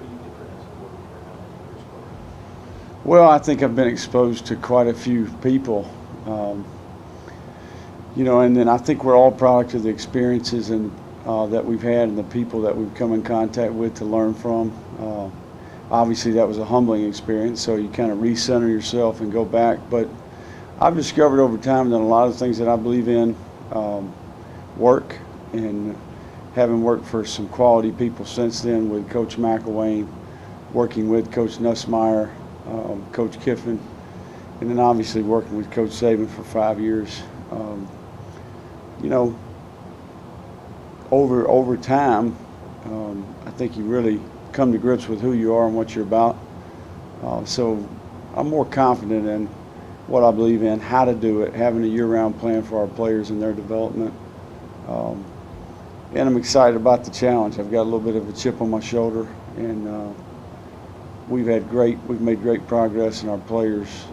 do you different as a coordinator now in your first program? Well, I think I've been exposed to quite a few people. And then I think we're all product of the experiences and that we've had and the people that we've come in contact with to learn from. Obviously, that was a humbling experience, so you kind of recenter yourself and go back. But I've discovered over time that a lot of things that I believe in work, and having worked for some quality people since then with Coach McElwain, working with Coach Nussmeier, Coach Kiffin, and then obviously working with Coach Saban for 5 years. Over time, I think you really come to grips with who you are and what you're about. So I'm more confident in what I believe in, how to do it, having a year-round plan for our players and their development. And I'm excited about the challenge. I've got a little bit of a chip on my shoulder, and we've made great progress, and our players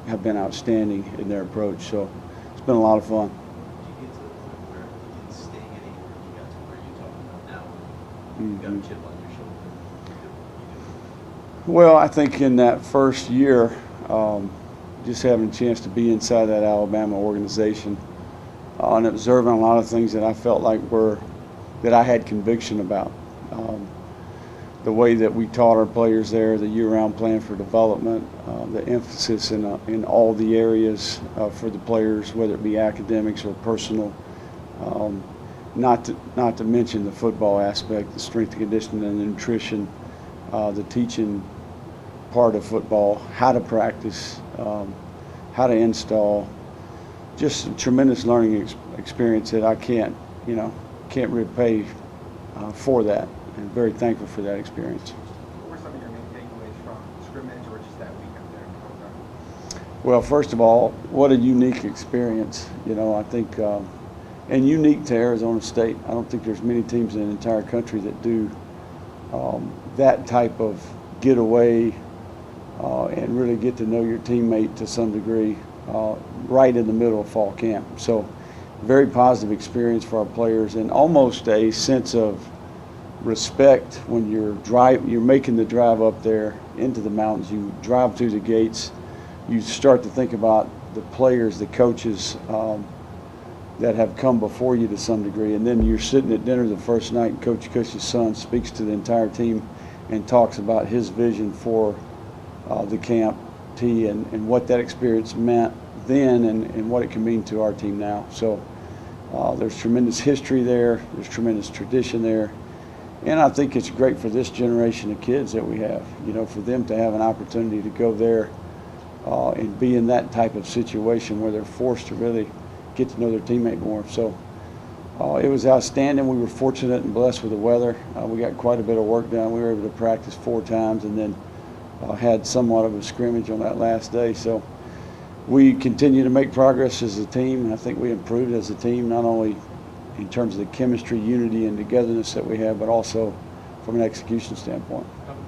have been outstanding in their approach. So it's been a lot of fun. Did you get to the point where you didn't stay anywhere? You got to where you're talking about now? You got a chip on your shoulder. Well, I think in that first year, just having a chance to be inside that Alabama organization and observing a lot of things that I felt like that I had conviction about. The way that we taught our players there, the year-round plan for development, the emphasis in all the areas for the players, whether it be academics or personal. Not to mention the football aspect, the strength and conditioning and the nutrition, the teaching part of football, how to practice, how to install. Just a tremendous learning experience that I can't repay for that, and very thankful for that experience. What were some of your main takeaways from scrimmage or just that week up there in Colorado? Well, first of all, what a unique experience. I think, and unique to Arizona State. I don't think there's many teams in the entire country that do that type of getaway and really get to know your teammate to some degree right in the middle of fall camp. So very positive experience for our players, and almost a sense of respect when you're making the drive up there into the mountains. You drive through the gates, you start to think about the players, the coaches that have come before you to some degree, and then you're sitting at dinner the first night and Coach Cush's son speaks to the entire team and talks about his vision for the camp tee and what that experience meant then and what it can mean to our team now. So there's tremendous history there, there's tremendous tradition there, and I think it's great for this generation of kids that we have, for them to have an opportunity to go there and be in that type of situation where they're forced to really get to know their teammate more. So it was outstanding. We were fortunate and blessed with the weather. We got quite a bit of work done. We were able to practice 4 times and then had somewhat of a scrimmage on that last day. So we continue to make progress as a team, and I think we improved as a team, not only in terms of the chemistry, unity, and togetherness that we have, but also from an execution standpoint.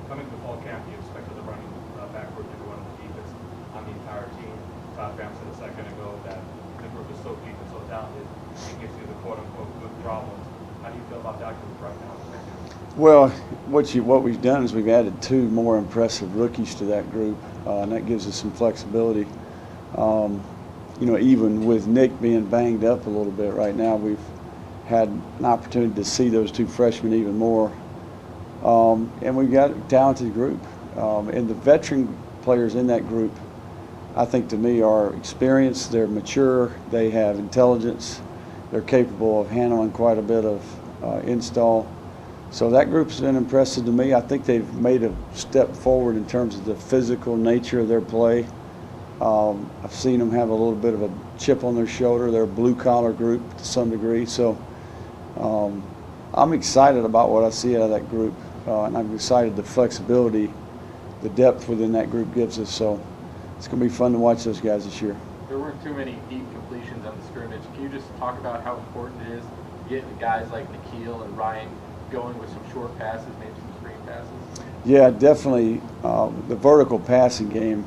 Coming to fall camp, you expected the running back group to go on the deepest on the entire team. Todd Graham said a second ago that the group is so deep and so talented, it gives you the quote-unquote good problems. How do you feel about that group right now? Well, what we've done is we've added 2 more impressive rookies to that group, and that gives us some flexibility. Even with Nick being banged up a little bit right now, we've had an opportunity to see those 2 freshmen even more. And we've got a talented group. And the veteran players in that group, I think to me, are experienced, they're mature, they have intelligence, they're capable of handling quite a bit of install. So that group's been impressive to me. I think they've made a step forward in terms of the physical nature of their play. I've seen them have a little bit of a chip on their shoulder. They're a blue-collar group to some degree. So I'm excited about what I see out of that group, and I'm excited the flexibility, the depth within that group gives us. So it's going to be fun to watch those guys this year. There weren't too many deep completions on the scrimmage. Can you just talk about how important it is getting guys like Nikhil and Ryan going with some short passes, maybe some screen passes? Yeah, definitely. The vertical passing game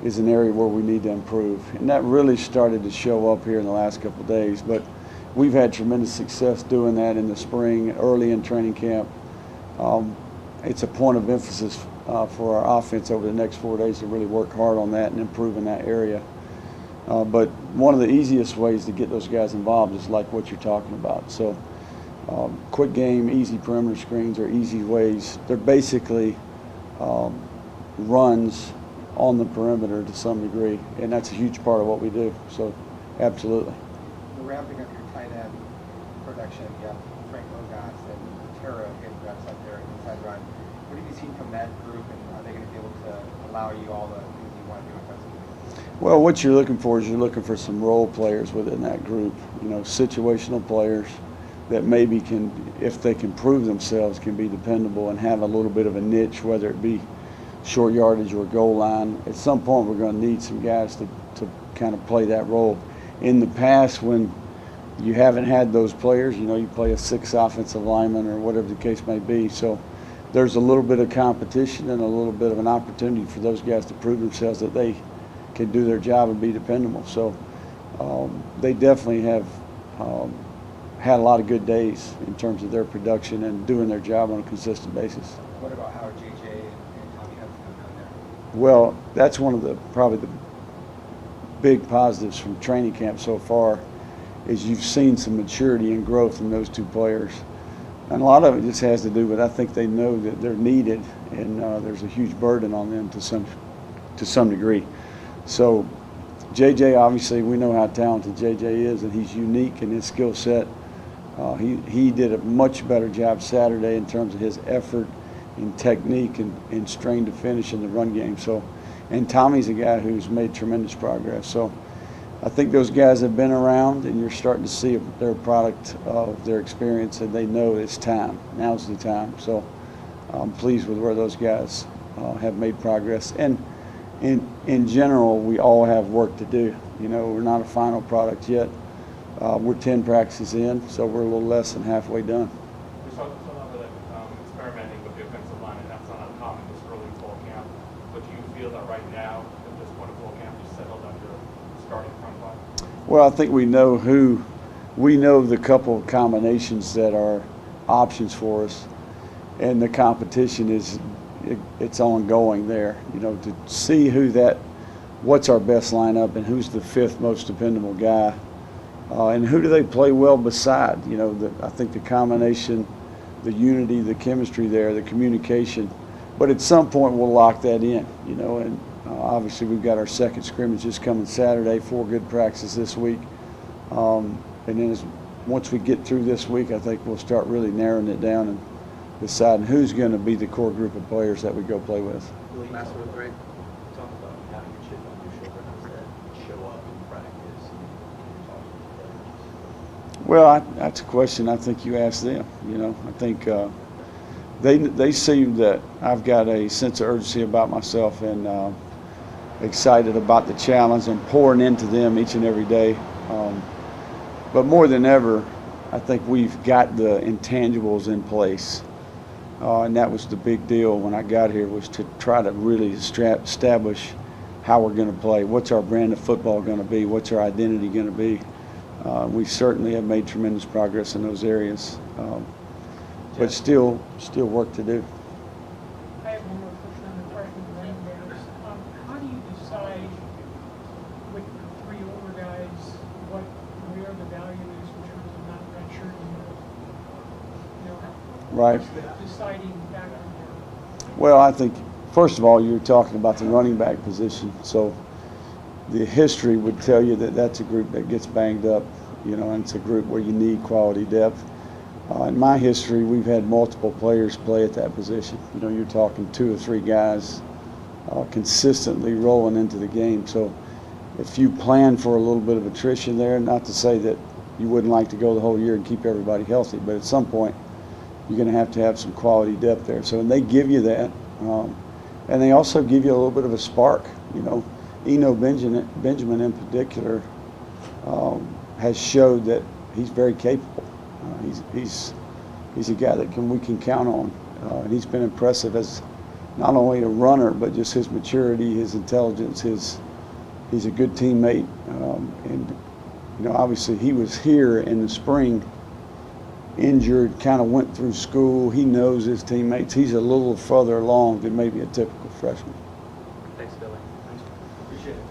is an area where we need to improve, and that really started to show up here in the last couple of days. But we've had tremendous success doing that in the spring, early in training camp. it's a point of emphasis for our offense over the next 4 days to really work hard on that and improve in that area. But one of the easiest ways to get those guys involved is like what you're talking about. So quick game, easy perimeter screens are easy ways. They're basically runs on the perimeter to some degree, and that's a huge part of what we do. So absolutely. We're ramping up your tight end production. You have Frank Logas and Terra getting reps up there inside run. What have you seen from that group, and are they going to be able to allow you all the things you want to do offensively? Well, what you're looking for is you're looking for some role players within that group, you know, situational players that maybe can, if they can prove themselves, can be dependable and have a little bit of a niche, whether it be short yardage or goal line. At some point, we're going to need some guys to kind of play that role. In the past, when you haven't had those players, you know, you play a 6 offensive lineman or whatever the case may be. So there's a little bit of competition and a little bit of an opportunity for those guys to prove themselves that they can do their job and be dependable. So they definitely have had a lot of good days in terms of their production and doing their job on a consistent basis. What about how JJ and Tommy have done there? Well, that's one of the probably the big positives from training camp so far is you've seen some maturity and growth in those two players. And a lot of it just has to do with, I think they know that they're needed, and there's a huge burden on them to some degree. So JJ, obviously, we know how talented JJ is, and he's unique in his skill set. He did a much better job Saturday in terms of his effort and technique and strain to finish in the run game. So, and Tommy's a guy who's made tremendous progress. So I think those guys have been around, and you're starting to see their product of their experience, and they know it's time. Now's the time. So I'm pleased with where those guys have made progress. And in general, we all have work to do. You know, we're not a final product yet. We're 10 practices in, so we're a little less than halfway done. There's some of that experimenting with the offensive line, and that's not uncommon this early in fall camp. But do you feel that right now, at this point of fall camp, you're settled on your starting front line? Well, I think we know the couple of combinations that are options for us, and the competition it's ongoing there. You know, to see what's our best lineup and who's the 5th most dependable guy, and who do they play well beside. You know, I think the combination, the unity, the chemistry there, the communication. But at some point we'll lock that in. You know, and obviously we've got our second scrimmage just coming Saturday, 4 good practices this week, and then once we get through this week, I think we'll start really narrowing it down and deciding who's going to be the core group of players that we go play with. Billy, last one, Greg. Talk about having a chip on your shoulder. How does that show up in practice and talking to players? Well, that's a question I think you ask them. You know, I think they see that I've got a sense of urgency about myself and excited about the challenge and pouring into them each and every day. But more than ever, I think we've got the intangibles in place. And that was the big deal when I got here, was to try to really establish how we're going to play. What's our brand of football going to be? What's our identity going to be? We certainly have made tremendous progress in those areas, but still work to do. I have one more question on the freshman running backs. How do you decide with the 3 older guys where the value is in terms of not redshirting? You know, Right. deciding back on there? Well, I think, first of all, you're talking about the running back position. So the history would tell you that that's a group that gets banged up, you know, and it's a group where you need quality depth. In my history, we've had multiple players play at that position. You know, you're talking 2 or 3 guys consistently rolling into the game. So if you plan for a little bit of attrition there, not to say that you wouldn't like to go the whole year and keep everybody healthy, but at some point, you're going to have some quality depth there. So, and they give you that, and they also give you a little bit of a spark. You know, Eno Benjamin in particular has showed that he's very capable. He's a guy that we can count on, and he's been impressive as not only a runner, but just his maturity, his intelligence. He's a good teammate, and you know, obviously he was here in the spring injured, kind of went through school. He knows his teammates. He's a little further along than maybe a typical freshman. Thanks, Billy. Appreciate it.